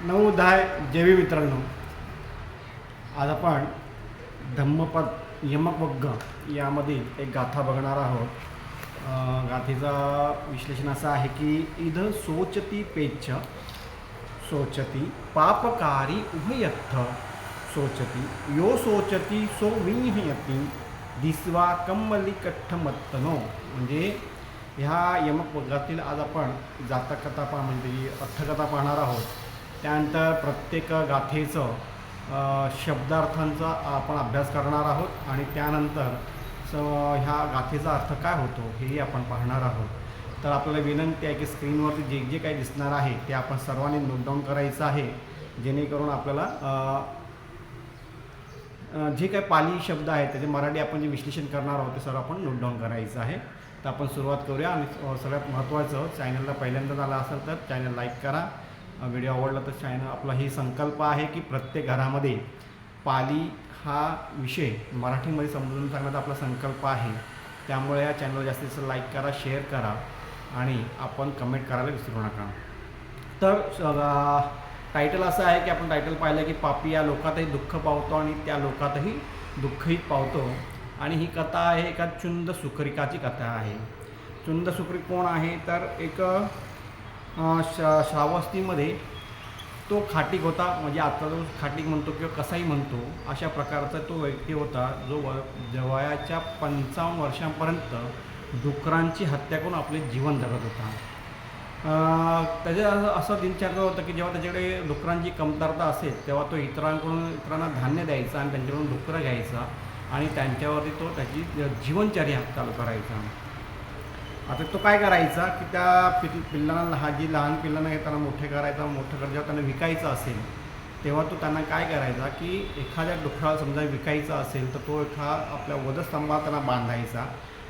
नवोदय जेवी मित्रांनो, आज आपण धम्मपद यमकवग्ग यामधील एक गाथा बघणार आहोत. गाथेचा विश्लेषण असं आहे की इद सोचती पेच्छ सोचती पापकारी उभयत्थ सोचती यो सोचती सो विंहयती दिस्वा कम्मलिकठ्ठमत्तनो. म्हणजे ह्या यमकवग्गातील आज आपण जातककथा म्हणजे अर्थकथा पाहणार आहोत. त्यानंतर प्रत्येक गाथेचं शब्दार्थांचा आपण अभ्यास करणार आहोत आणि त्यानंतर ह्या गाथेचा अर्थ काय होतो हेही आपण पाहणार आहोत. तर आपल्याला विनंती आहे की स्क्रीनवरती जे जे काही दिसणार आहे ते आपण सर्वांनी नोट डाऊन करायचं आहे, जेणेकरून आपल्याला जे काही पाली शब्द आहेत त्याचे मराठी आपण जे विश्लेषण करणार आहोत ते सर्व आपण नोट डाऊन करायचं आहे. तर आपण सुरुवात करूया. आणि सगळ्यात महत्त्वाचं, चॅनलला पहिल्यांदा झाला असेल तर चॅनल लाईक करा. व्हिडिओ आवडला तर चॅनल आपला ही संकल्प आहे की प्रत्येक घरामध्ये पाली हा विषय मराठीमध्ये समजून सांगण्याचा आपला संकल्प आहे. त्यामुळे या चॅनल जास्तीत जास्त लाईक करा, शेअर करा आणि आपण कमेंट करायला विसरू नका. तर टायटल असं आहे की आपण टायटल पाहिलं की पापी या लोकातही दुःख पावतो आणि त्या लोकातही दुःखही पावतो. आणि ही कथा आहे एका चुंद सुकरिकाची कथा आहे. चुंद सुकरिक कोण आहे तर एक श्रावस्तीमध्ये तो खाटीक होता. म्हणजे आता जो खाटीक म्हणतो किंवा कसाही म्हणतो अशा प्रकारचा तो व्यक्ती होता जो वयाच्या 55 वर्षांपर्यंत डुकरांची हत्या करून आपले जीवन जगत होता. त्याचं असं दिनचर्या होतं की जेव्हा त्याच्याकडे डुकरांची कमतरता असेल तेव्हा तो इतरांना धान्य द्यायचा आणि त्यांच्याकडून डुकरं घ्यायचा आणि त्यांच्यावरती तो त्याची जीवनचर्या चालू करायचा. आता तो काय करायचा की त्या पिल्लांना जी लहान पिल्लांना त्यांना मोठे करायचा, मोठं जेव्हा त्यांना विकायचं असेल तेव्हा तो त्यांना काय करायचा की एखाद्या डुकराला समजा विकायचा असेल तर तो आपल्या वधस्तंभात त्यांना बांधायचा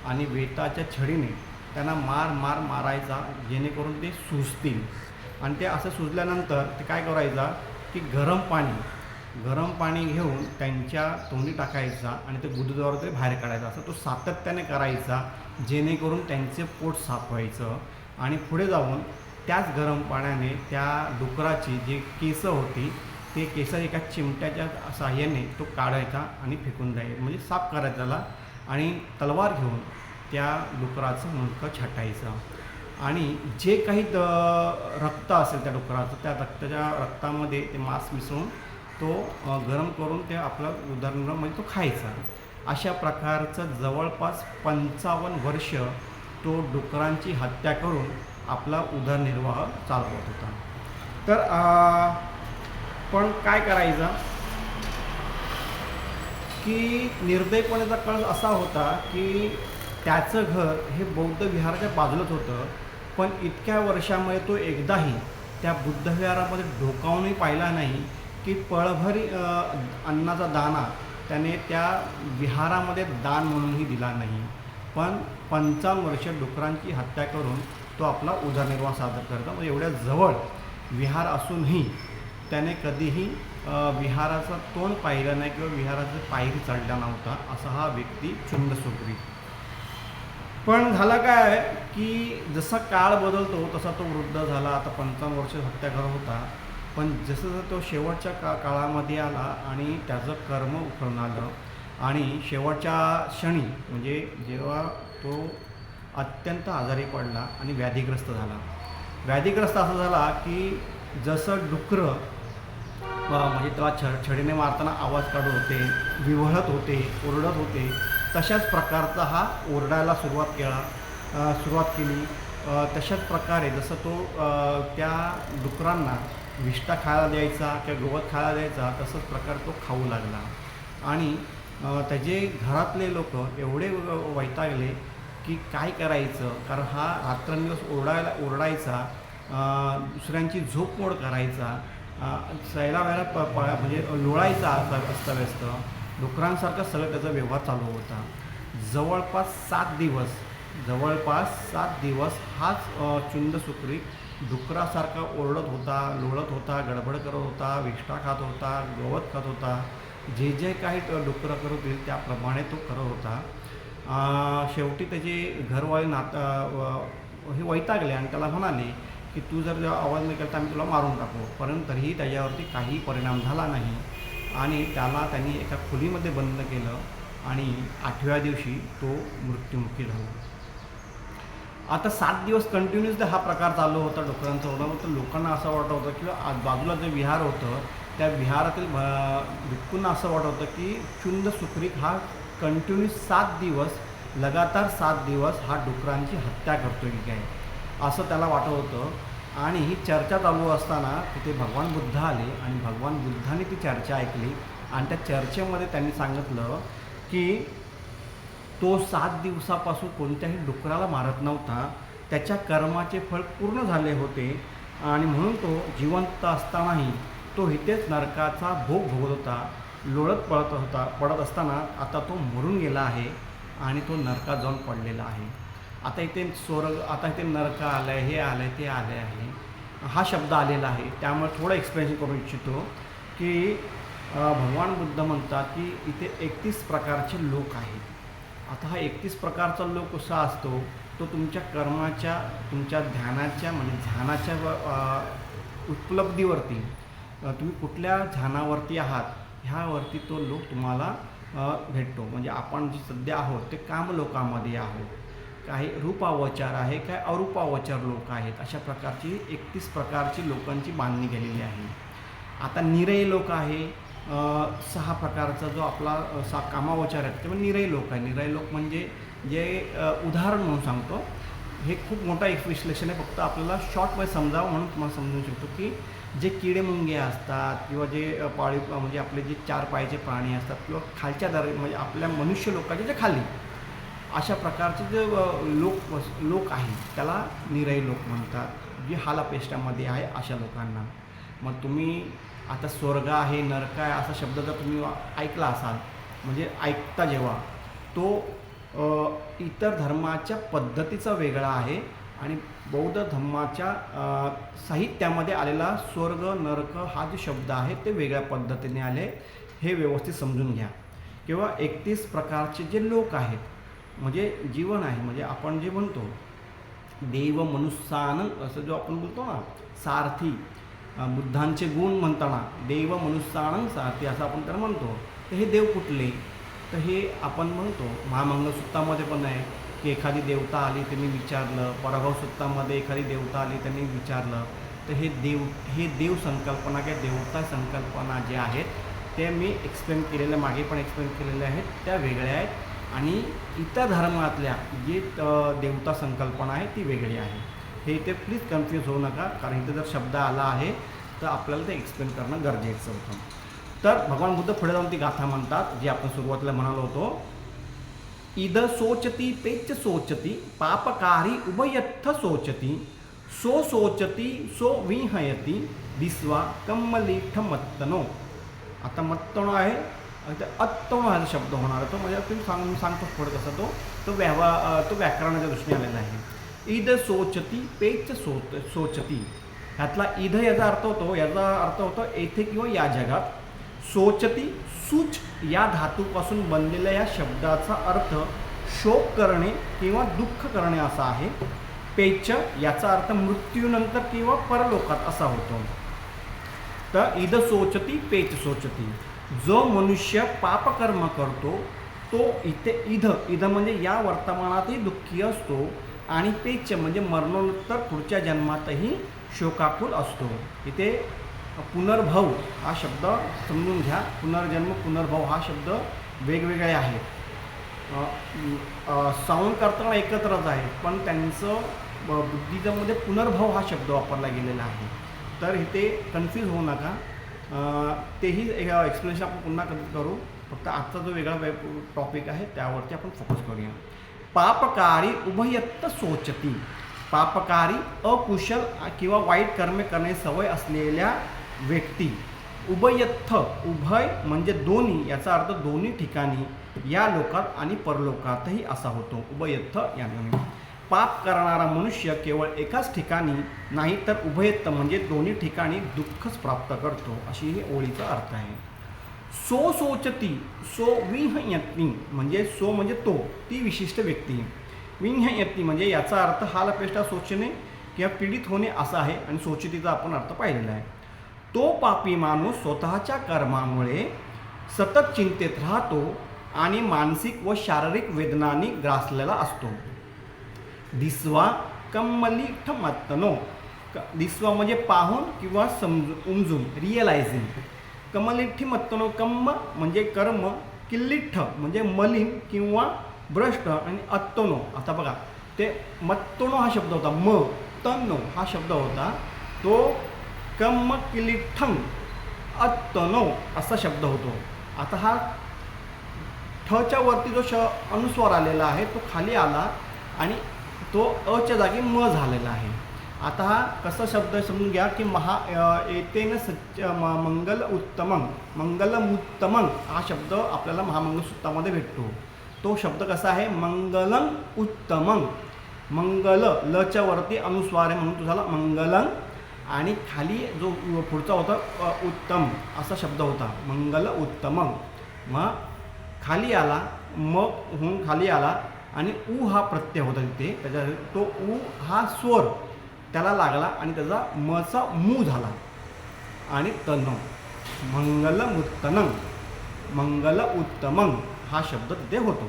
आणि वेताच्या छडीने त्यांना मारायचा, जेणेकरून ते सुजतील. आणि ते असं सुजल्यानंतर ते काय करायचा की गरम पाणी घेऊन त्यांच्या तोंडी टाकायचा आणि ते गुदद्वार ते बाहेर काढायचा. असं तो सातत्याने करायचा, जेणेकरून त्यांचे पोट साफ व्हायचं. आणि पुढे जाऊन त्याच गरम पाण्याने त्या डुकराची जी केसं होती ते केसं एका चिमट्याच्या साहाय्याने तो काढायचा आणि फेकून द्यायचा, म्हणजे साफ करायचा त्याला. आणि तलवार घेऊन त्या डुकराचं मुंडकं छाटायचं आणि जे काही रक्त असेल त्या डुकराचं त्या रक्तामध्ये ते मांस मिसळून तो गरम करून ते आपला उदरनिर्वाह म्हणजे तो खायचा. अशा प्रकारचं जवळपास 55 वर्ष तो डुकरांची हत्या करून आपला उदरनिर्वाह चालवत होता. तर पण काय करायचा की निर्दयपणाचा कळ असा होता की त्याचं घर हे बौद्ध विहाराच्या बाजूलाच होतं. पण इतक्या वर्षामध्ये तो एकदाही त्या बुद्ध विहारामध्ये डोकावूनही पाहिला नाही की पळभरी अन्नाचा दाना त्याने त्या विहारामध्ये दान म्हणूनही दिला नाही. पण 55 वर्ष डुकरांची हत्या करून तो आपला उदरनिर्वाह सादर करतो. म्हणजे एवढ्या जवळ विहार असूनही त्याने कधीही विहाराचं तोंड पाहिलं नाही किंवा विहाराचं पायरी चढला नव्हता. असा हा व्यक्ती चुंद सुकरिक. पण झालं काय की जसा काळ बदलतो तसा तो वृद्ध झाला. आता 55 वर्ष हत्या करत होता. पण जसं तो शेवटच्या काळामध्ये आला आणि त्याचं कर्म उखळून आलं आणि शेवटच्या क्षणी म्हणजे जेव्हा तो अत्यंत आजारी पडला आणि व्याधीग्रस्त झाला. व्याधीग्रस्त असं झाला की जसं डुकरं म्हणजे त्याला छडीने मारताना आवाज काढत होते, विव्हळत होते, ओरडत होते, तशाच प्रकारचा हा ओरडायला सुरुवात केली. तशाच प्रकारे जसं तो त्या डुकरांना विष्ठा खायला द्यायचा किंवा गवत खायला द्यायचा तसंच प्रकारे तो खाऊ लागला. आणि त्याचे घरातले लोक एवढे वैतागले की काय करायचं, कारण हा रात्रंदिवस ओरडायचा, दुसऱ्यांची झोपमोड करायचा, सैला वेळेला म्हणजे लोळायचा अस्तव्यस्त. डुकरांसारखा सगळं त्याचा व्यवहार चालू होता. जवळपास 7 दिवस हाच चुंद सुकरिक डुकरासारखा ओरडत होता, लोळत होता, गडबड करत होता, विष्ठा खात होता, गवत खात होता. जे काही डुकरं करत होतील त्याप्रमाणे तो करत होता. शेवटी त्याचे घरवाले हे वैतागले आणि त्याला म्हणाले की तू जर आवाज नाही केला तर आम्ही तुला मारून टाकू. परंतु तरीही त्याच्यावरती काही परिणाम झाला नाही आणि त्याला त्यांनी एका खोलीमध्ये बंद केलं आणि 8व्या दिवशी तो मृत्युमुखी झाला. आता 7 दिवस कंटिन्युअसली हा प्रकार चालू होता डुकरांचा ओरडा. तर लोकांना असं वाटत होतं की बाजूला जे विहार होतं त्या विहारातील भिक्खूंना असं वाटत होतं की चुंद सुखरीक हा कंटिन्यू 7 दिवस लगातार 7 दिवस हा डुकरांची हत्या करतो की काय असं त्याला वाटत होतं. आणि ही चर्चा चालू असताना तिथे भगवान बुद्ध आले आणि भगवान बुद्धाने ती चर्चा ऐकली आणि त्या चर्चेमध्ये त्यांनी सांगितलं की तो 7 दिवसापासून कोणत्याही डुकराला मारत नव्हता. त्याच्या कर्माचे फळ पूर्ण झाले होते आणि म्हणून तो जिवंत असतानाही तो इथेच नरकाचा भोग भोगत होता. लोळत पडत असताना आता तो मरून गेला आहे आणि तो नरकात जाऊन पडलेला आहे. आता इथे आता इथे नरक आलं आहे, हे आलं आहे, ते आलं आहे, हा शब्द आलेला आहे. त्यामुळे थोडं एक्सप्लेनेशन करू इच्छितो की भगवान बुद्ध म्हणतात की इथे 31 प्रकारचे लोक आहेत. आता हा 31 प्रकारचा लोक कसा असतो तो तुमच्या कर्माच्या तुमच्या ध्यानाच्या म्हणजे ध्यानाच्या उपलब्धीवरती तुम्ही कुठल्या ध्यानावरती आहात ह्यावरती तो लोक तुम्हाला भेटतो. म्हणजे आपण जे सध्या आहोत ते कामलोकामध्ये आहोत. काही रूपावचार आहे, काय अरूपावचार लोक आहेत. अशा प्रकारची 31 प्रकारची लोकांची बांधणी केलेली आहे. आता निरय लोक आहे 6 प्रकारचा जो आपला कामावचार आहे तेव्हा निरय लोक आहे. निरय लोक म्हणजे जे उदाहरण म्हणून सांगतो. हे खूप मोठा एक विश्लेषण आहे. फक्त आपल्याला शॉर्टमध्ये समजावं म्हणून तुम्हाला समजू शकतो की जे किडेमुंगे असतात किंवा जे पाळीव म्हणजे आपले जे 4 पायाचे प्राणी असतात किंवा खालच्या म्हणजे आपल्या मनुष्य लोकांचे जे खाली अशा प्रकारचे जे लोक आहेत त्याला निरय लोक म्हणतात. जे हालापेष्टामध्ये आहे अशा लोकांना. मग तुम्ही आता स्वर्ग आहे नरक आहे असा शब्द जर तुम्ही ऐकला असाल म्हणजे ऐकता जेव्हा तो इतर धर्माच्या पद्धतीचा वेगळा आहे आणि बौद्ध धर्माच्या साहित्यामध्ये आलेला स्वर्ग नरक हा जो शब्द आहे ते वेगळ्या पद्धतीने आले. हे व्यवस्थित समजून घ्या. किंवा 31 प्रकारचे जे लोक आहेत म्हणजे जीवन आहे म्हणजे आपण जे म्हणतो देव मनुष्यानं असं जो आपण बोलतो ना सारथी बुद्धांचे गुण म्हणताना देव मनुष्यानं सारथी असं आपण त्याला म्हणतो. तर हे देव कुठले तर हे आपण म्हणतो महामंगलसूत्रामध्ये पण आहे की एखादी देवता आली त्यांनी विचारलं. पराभव सूत्रामध्ये एखादी देवता आली त्यांनी विचारलं. तर हे देव संकल्पना किंवा देवता संकल्पना ज्या आहेत ते मी एक्सप्लेन केलेल्या मागे पण एक्सप्लेन केलेल्या आहेत त्या वेगळ्या आहेत आणि इतर धर्मातल्या जी देवता संकल्पना आहे ती वेगळी आहे. हे इथे प्लीज कन्फ्यूज होऊ नका कारण इथे जर शब्द आला आहे तर आपल्याला ते एक्सप्लेन करणं गरजेचं होतं. तर भगवान बुद्ध पुढे जाऊन ती गाथा म्हणतात जी आपण सुरुवातीला म्हणालो होतो. इद सोचती पेच सोचती पापकारी उभयत्थ सोचती सो सोचती सो विहयती दिस्वा कम्मलीठ मत्तनो. आता मत्तनो आहे अत्तनो हा शब्द होणार तो म्हणजे तुम्ही सांगतो पुढे कसा तो व्याकरणाच्या दृष्टीने आलेला आहे. ईद सोचती पेच सोचती ह्यातला ईद याचा अर्थ होतो येथे किंवा या जगात. सोचती सूच या धातूपासून बनलेल्या या शब्दाचा अर्थ शोक करणे किंवा दुःख करणे असा आहे. पेच याचा अर्थ मृत्यूनंतर किंवा परलोकात असा होतो. तर ईद सोचती पेच सोचती जो मनुष्य पापकर्म करतो तो इथे इध म्हणजे या वर्तमानातही दुःखी असतो आणि पेच म्हणजे मरणोत्तर पुढच्या जन्मातही शोकाकुल असतो. इथे पुनर्भव हा शब्द समजून घ्या. पुनर्जन्म पुनर्भव हा शब्द वेगवेगळे आहेत. साऊंड करताना एकत्रच आहे पण त्यांचं बुद्धिझममध्ये पुनर्भव हा शब्द वापरला गेलेला आहे. तर इथे कन्फ्यूज होऊ नका. तेही एक्सप्लेनेशन आपण पुन्हा करू. फक्त आजचा जो वेगळा टॉपिक आहे त्यावरती आपण फोकस करूया. पापकारी उभयत्त सोचती. पापकारी अकुशल किंवा वाईट कर्मे करण्याची सवय असलेल्या व्यक्ती. उभयत्थ उभय म्हणजे दोन्ही याचा अर्थ दोन्ही ठिकाणी या लोकात आणि परलोकातही असा होतो. उभयत्थ याने पाप करणारा मनुष्य केवळ एकाच ठिकाणी नाही तर उभयत्थ म्हणजे दोन्ही ठिकाणी दुःखच प्राप्त करतो अशी ही ओळीचा अर्थ आहे. सो सोचती सो विहयती म्हणजे सो म्हणजे तो ती विशिष्ट व्यक्ती. विहयती म्हणजे याचा अर्थ हालपेष्टा सोचणे किंवा पीडित होणे असा आहे आणि शोषितीचा आपण अर्थ पाहिलेला आहे. तो पापी माणूस स्वतःच्या कर्मामुळे सतत चिंतेत राहतो आणि मानसिक व शारीरिक वेदनांनी ग्रासलेला असतो. दिसवा कम्मलिठमत्तनो. दिसवा म्हणजे पाहून किंवा उमजून, रिअलायझिंग. कमलिठ्ठिमत्तनो, कम्म म्हणजे कर्म, किल्लिठ्ठ म्हणजे मलिन किंवा भ्रष्ट, आणि अत्तनो, आता बघा ते मत्तनो हा शब्द होता, तन्नो हा शब्द होता, तो कम्म किल्लिठ्ठं अत्तनो असा शब्द होतो. आता हा ठच्या वरती जो अनुस्वार आलेला आहे तो खाली आला आणि तो अच्या जागी म झालेला आहे. आता हा कसा शब्द समजून घ्या की एतेन मंगल उत्तमं, मंगलमुत्तमं हा शब्द आपल्याला महामंगलसूत्रामध्ये भेटतो. तो शब्द कसा आहे, मंगलं उत्तमं. मंगल लच्या वरती अनुस्वार आहे म्हणून तो झाला मंगलं, आणि खाली जो पुढचा होता उत्तम असा शब्द होता, मंगल उत्तमं. मग खाली आला, मग होऊन खाली आला आणि उ हा प्रत्यय होता तिथे, त्याच्या तो उ हा स्वर त्याला लागला आणि त्याचा मचा मू झाला आणि तन, मंगलमुत्तनं, मंगल उत्तमं हा शब्द तिथे होतो.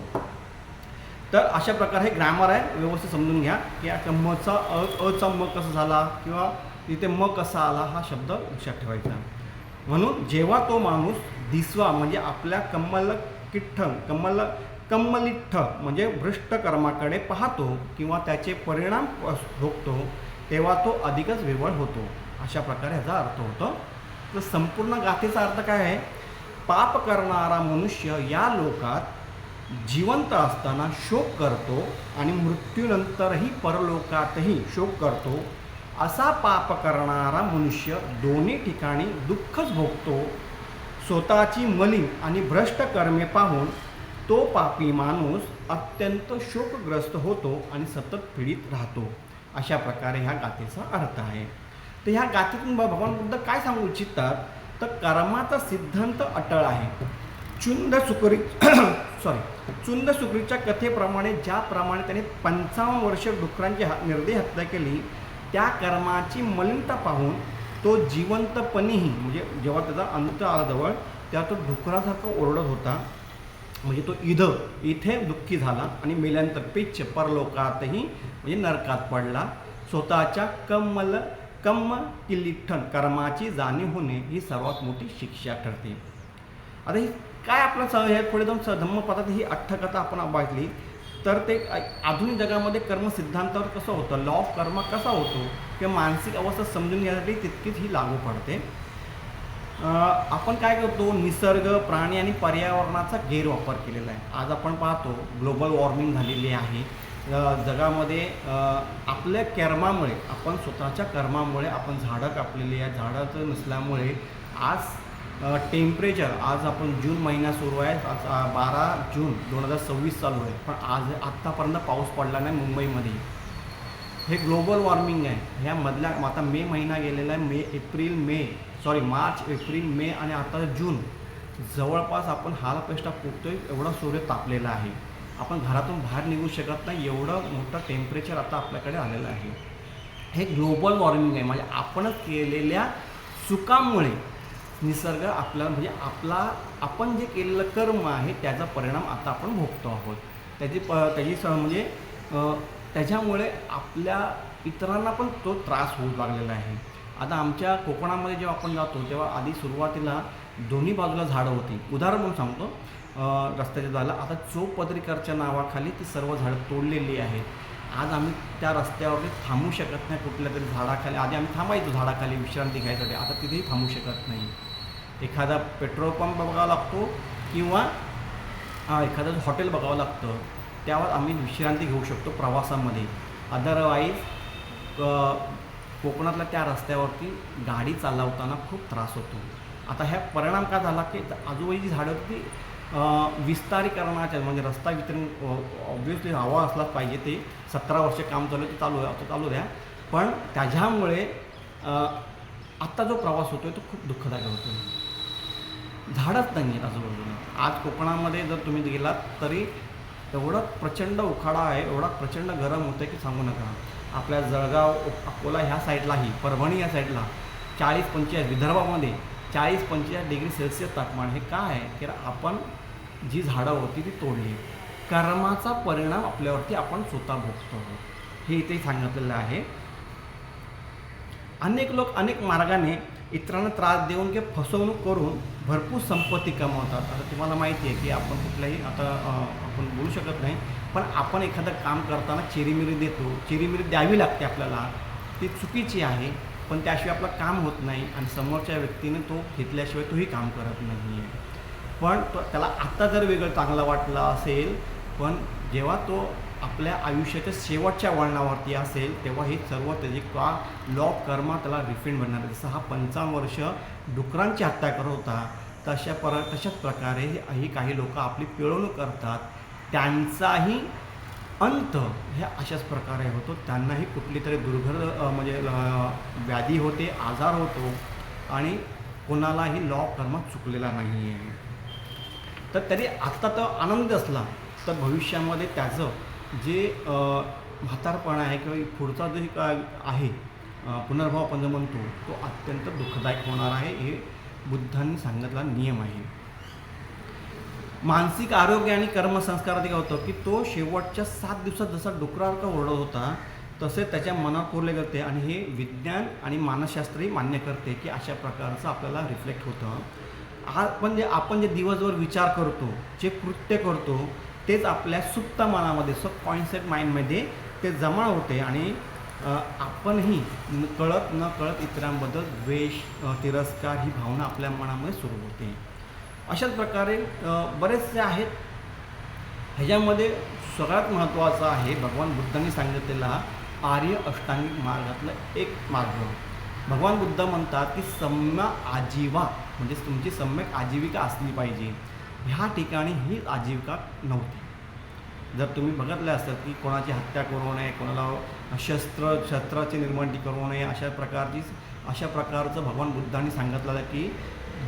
तर अशा प्रकारे हे ग्रामर आहे, व्यवस्थित समजून घ्या की मचा अचा म कसा झाला किंवा इथे म कसा आला हा शब्द लक्षात ठेवायचा. म्हणून जेव्हा तो माणूस दिसवा म्हणजे आपल्या कम्मलिठ्ठ म्हणजे भ्रष्ट कर्माकडे पाहतो किंवा त्याचे परिणाम भोगतो, तेव्हा तो अधिकच विवळ होतो. अशा प्रकारे ह्याचा अर्थ होतो. तर संपूर्ण गाथेचा अर्थ काय आहे, पाप करणारा मनुष्य या लोकात जिवंत असताना शोक करतो आणि मृत्यूनंतरही परलोकातही शोक करतो. असा पाप करणारा मनुष्य दोन्ही ठिकाणी दुःखच भोगतो. स्वतःची मलिन आणि भ्रष्ट कर्मे पाहून तो पापी माणूस अत्यंत शोकग्रस्त होतो आणि सतत पीडित राहतो. अशा प्रकारे ह्या गाथेचा अर्थ आहे. तर ह्या गाथेतून भगवान बुद्ध काय सांगू इच्छितात, तर कर्माचा सिद्धांत अटळ आहे. चुंद सुकरीच्या कथेप्रमाणे ज्याप्रमाणे त्याने 55 वर्ष डुकरांची निर्दयी हत्या केली, त्या कर्माची मलिनता पाहून तो जिवंतपणेही म्हणजे जेव्हा त्याचा अंत आला जवळ तेव्हा तो डुकरासारखा ओरडत होता. म्हणजे तो इथे दुःखी झाला आणि मेल्यानंतर पेच्छ परलोकातही म्हणजे नरकात पडला. स्वतःच्या कम्म किल्लिठ्ठन कर्माची जाणीव होणे ही सर्वात मोठी शिक्षा ठरते. आता ही काय आपलं हे पुढे जाऊन धम्मपदात ही अठ्ठकथा आपण अभ्यासली तर ते आधुनिक जगामध्ये कर्मसिद्धांतावर कसं होतं, लॉ ऑफ कर्म कसा होतो किंवा मानसिक अवस्था समजून घेण्यासाठी तितकीच ही लागू पडते. आपण काय करतो, निसर्ग, प्राणी आणि पर्यावरणाचा गैरवापर केलेला आहे. आज आपण पाहतो ग्लोबल वॉर्मिंग झालेली आहे जगामध्ये. आपल्या कर्मामुळे, आपण स्वतःच्या कर्मामुळे आपण झाडं कापलेली आहे. झाडाचं नसल्यामुळे आज टेम्परेचर, आज आपण जून महिना सुरू आहे, आज 12 जून 2026 चालू आहे, पण आत्तापर्यंत पाऊस पडला नाही मुंबईमध्ये. हे ग्लोबल वॉर्मिंग आहे. ह्या मधल्या आता मे महिना गेलेला आहे, मार्च, एप्रिल, मे आणि आता जून, जवळपास आपण हालपेष्टा फुटतोय एवढा सूर्य तापलेला आहे. आपण घरातून बाहेर निघू शकत नाही, एवढं मोठं टेम्परेचर आता आपल्याकडे आलेलं आहे. हे ग्लोबल वॉर्मिंग आहे. म्हणजे आपणच केलेल्या चुकांमुळे निसर्ग आपल्याला म्हणजे आपण जे केलेलं कर्म आहे त्याचा परिणाम आता आपण भोगतो आहोत. त्याच्यामुळे आपल्या इतरांना पण तो त्रास होऊ लागलेला आहे. आता आमच्या कोकणामध्ये जेव्हा आपण जातो तेव्हा आधी सुरुवातीला दोन्ही बाजूला झाडं होती. उदाहरण म्हणून सांगतो, रस्त्याच्या झालं, आता चौपदरीकरच्या नावाखाली ती सर्व झाडं तोडलेली आहेत. आज आम्ही त्या रस्त्यावरती थांबू शकत नाही. कुठल्या तरी झाडाखाली आधी आम्ही थांबायचो झाडाखाली विश्रांती घ्यायसाठी, आता तिथेही थांबू शकत नाही. एखादा पेट्रोल पंप बघावा लागतो किंवा एखादं हॉटेल बघावं लागतं, त्यावर आम्ही विश्रांती घेऊ शकतो प्रवासामध्ये. अदरवाईज कोकणातल्या त्या रस्त्यावरती गाडी चालवताना खूप त्रास होतो. आता ह्या परिणाम काय झाला की आजूबाजूची झाडं ती विस्तारीकरणाच्या म्हणजे रस्ता वितरण ऑब्व्हियसली हवा असलाच पाहिजे. ते 17 वर्ष काम चालू आहे, ते चालू द्या, पण त्याच्यामुळे आत्ता जो प्रवास होतो आहे तो खूप दुःखदायक होतो. झाडच नाही आहेत आजूबाजूला. आज कोकणामध्ये जर तुम्ही गेलात तरी एवढा प्रचंड उखाडा आहे, एवढा प्रचंड गरम होतं आहे की सांगू नका. आपल्या जळगाव अकोला ह्या साईडलाही, परभणी या साईडला 40-45, विदर्भामध्ये 40-45 डिग्री सेल्सिअस तापमान. हे काय आहे की आपण जी झाडं होती ती तोडली, कर्माचा परिणाम आपल्यावरती आपण स्वतः भोगतो हे इथे सांगितलेलं आहे. अनेक लोक अनेक मार्गाने इतरांना त्रास देऊन किंवा फसवणूक करून भरपूर संपत्ती कमवतात. आता तुम्हाला माहिती आहे की आपण कुठल्याही आपण बोलू शकत नाही, पण आपण एखादं काम करताना चिरीमिरी देतो, चिरीमिरी द्यावी लागते आपल्याला, ती चुकीची आहे. पण त्याशिवाय आपलं काम होत नाही आणि समोरच्या व्यक्तीने तो घेतल्याशिवाय तोही काम करत नाही आहे. पण त्याला आत्ता जर वेगळं चांगलं वाटलं असेल, पण जेव्हा तो आपल्या आयुष्याच्या शेवटच्या वळणावरती असेल तेव्हा हे सर्व त्याची लॉ ऑफ कर्मा त्याला रिफंड बनणार आहे. जसं हा 55 वर्ष डुकरांची हत्या करत होता, तशाच प्रकारे ही काही लोक आपली पिळवणूक करतात. त्यांचाही अंत ह्या अशाच प्रकारे होतो. त्यांनाही कुठली तरी म्हणजे व्याधी होते, आजार होतो आणि कोणालाही लॉ ऑफ कर्मा चुकलेला नाही आहे. तर तरी आत्ता तो आनंद असला तर भविष्यामध्ये त्याचं जे म्हातारपण आहे किंवा पुढचा जे काय आहे पुनर्भाव आपण जो म्हणतो तो अत्यंत दुःखदायक होणार आहे. हे बुद्धांनी सांगितलेला नियम आहे. मानसिक आरोग्य आणि कर्मसंस्कारात काय होतं की तो शेवटच्या 7 दिवसात जसा डुकरासारखा ओरडत होता तसे त्याच्या मनात कोरले करते आणि हे विज्ञान आणि मानसशास्त्रही मान्य करते की अशा प्रकारचं आपल्याला रिफ्लेक्ट होतं. म्हणजे आपण जे दिवसभर विचार करतो, जे कृत्य करतो तेच आपल्या सुप्त मनामध्ये, सबकॉन्शियस माइंडमध्ये ते जमा होते आणि आपणही कळत न कळत इतरांबद्दल द्वेष, तिरस्कार ही भावना आपल्या मनामध्ये सुरू होते. अशाच प्रकारे बरेचसे आहेत. ह्याच्यामध्ये सगळ्यात महत्त्वाचं आहे भगवान बुद्धांनी सांगितलेला आर्य अष्टांगिक मार्गातला एक मार्ग. भगवान बुद्ध म्हणतात की सम्य आजीवा म्हणजे तुमची सम्यक आजीविका असली पाहिजे. ह्या ठिकाणी ही आजीविका नव्हती. जर तुम्ही बघितलं असेल की कोणाची हत्या करू नये, कोणाला शस्त्राची निर्मिती करू नये, अशा प्रकारचं भगवान बुद्धांनी सांगितलेलं की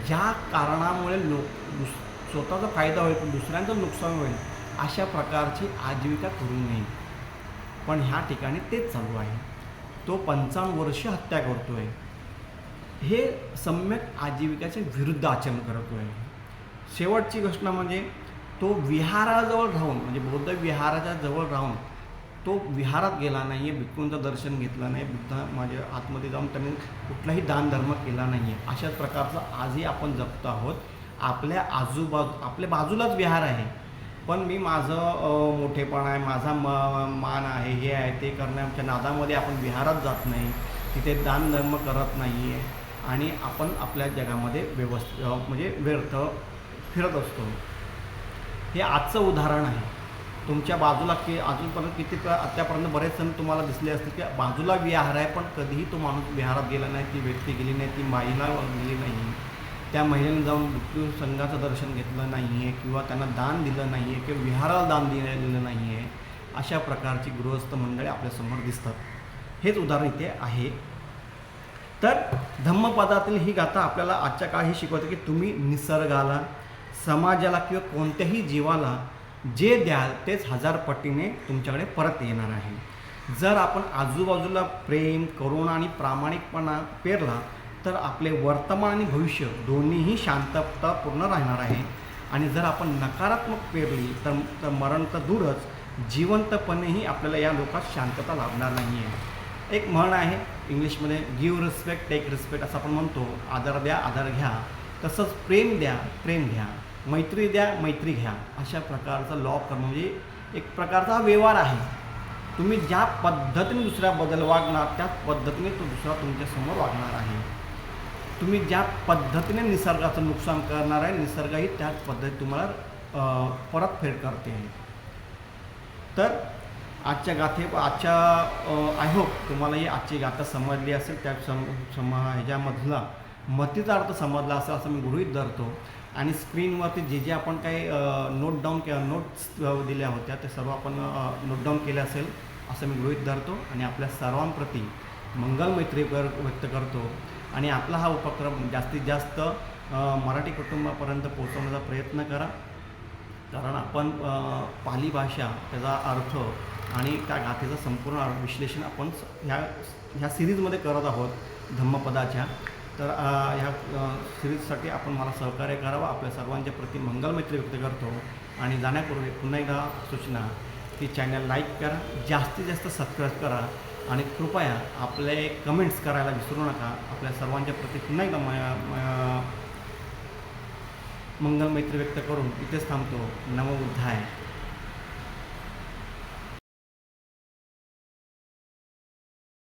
ज्या कारणामुळे स्वतःचा फायदा होईल पण दुसऱ्यांचं नुकसान होईल अशा प्रकारची आजीविका करू नये. पण ह्या ठिकाणी तेच चालू आहे. तो 55 वर्ष हत्या करतो आहे. हे सम्यक आजीविकाच्या विरुद्ध आचरण करतो आहे. शेवटची गोष्ट म्हणजे तो विहाराजवळ राहून म्हणजे बौद्ध विहाराच्या जवळ राहून तो विहारात गेला नाही आहे, भिक्खूंचं दर्शन घेतलं नाही, बुद्ध माझ्या आतमध्ये जाऊन त्यांनी कुठलाही दानधर्म केला नाही आहे. अशाच प्रकारचं आजही आपण जगतो आहोत. आपल्या बाजूलाच विहार आहे, पण मी माझं मोठेपण आहे, माझा मान आहे, हे आहे ते करण्याच्या नादामध्ये आपण विहारात जात नाही, तिथे दानधर्म करत नाही आहे आणि आपण आपल्या जगामध्ये व्यवस्थित म्हणजे व्यर्थ फिरत असतो. हे आजचं उदाहरण आहे. तुमच्या बाजूला अजूनपर्यंत आत्तापर्यंत बरेच जण तुम्हाला दिसले असतील की बाजूला विहार आहे पण कधीही तो माणूस विहारात गेला नाही, ती व्यक्ती गेली नाही, ती महिला गेली नाही, त्या महिलेने जाऊन मृत्यू संघाचं दर्शन घेतलं नाही आहे किंवा त्यांना दान दिलं नाही आहे किंवा विहाराला दान दिलं नाही आहे. अशा प्रकारची गृहस्थ मंडळी आपल्यासमोर दिसतात. हेच उदाहरण इथे आहे. तर धम्मपदातील ही गाथा आपल्याला आजच्या काळी ही शिकवते की तुम्ही निसर्गाला, समाजाला किंवा कोणत्याही जीवाला जे द्याल तेच 1000 पटीने तुमच्याकडे परत येणार आहे. जर आपण आजूबाजूला प्रेम, करुणा आणि प्रामाणिकपणा पेरला तर आपले वर्तमान आणि भविष्य दोन्हीही शांततापूर्ण राहणार आहे. आणि जर आपण नकारात्मक पेरली तर मरण तर दूरच, जिवंतपणेही आपल्याला या लोकात शांतता लाभणार नाही आहे. एक म्हण आहे इंग्लिशमध्ये, गिव्ह रिस्पेक्ट टेक रिस्पेक्ट असं आपण म्हणतो. आदर द्या, आदर घ्या. तसंच प्रेम द्या, प्रेम घ्या. मैत्री द्या, मैत्री घ्या. अशा प्रकारचा लॉ ऑफ कर्म म्हणजे एक प्रकारचा व्यवहार आहे. तुम्ही ज्या पद्धतीने दुसऱ्याबद्दल वागणार त्याच पद्धतीने तो दुसरा तुमच्यासमोर वागणार आहे. तुम्ही ज्या पद्धतीने निसर्गाचं नुकसान करणार आहे, निसर्गही त्याच पद्धतीने तुम्हाला परतफेड करते. तर आय होप तुम्हाला ही आजची गाथा समजली असेल. त्या ह्याच्यामधला मतीचा अर्थ समजला असेल असं मी गृहीत धरतो. आणि स्क्रीनवरती जे आपण काही नोट डाऊन किंवा नोट्स दिल्या होत्या ते सर्व आपण नोट डाऊन केले असेल असं मी गृहीत धरतो. आणि आपल्या सर्वांप्रती मंगलमैत्री व्यक्त करतो. आणि आपला हा उपक्रम जास्तीत जास्त मराठी कुटुंबापर्यंत पोहोचवण्याचा प्रयत्न करा. कारण आपण पाली भाषा त्याचा अर्थ आणि त्या गाथेचं संपूर्ण विश्लेषण आपण ह्या सिरीजमध्ये करत आहोत धम्मपदाच्या. तर ह्या सिरीजसाठी आपण मला सहकार्य करावं, आपल्या सर्वांच्या प्रति मंगलमैत्री व्यक्त करतो. आणि जाण्यापूर्वी पुन्हा एकदा सूचना की चॅनल लाईक करा, जास्तीत जास्त सबस्क्राईब करा आणि कृपया आपले कमेंट्स करायला विसरू नका. आपल्या सर्वांच्या प्रति पुन्हा एकदा मंगलमैत्री व्यक्त करून इथेच थांबतो. नमो बुद्धाय.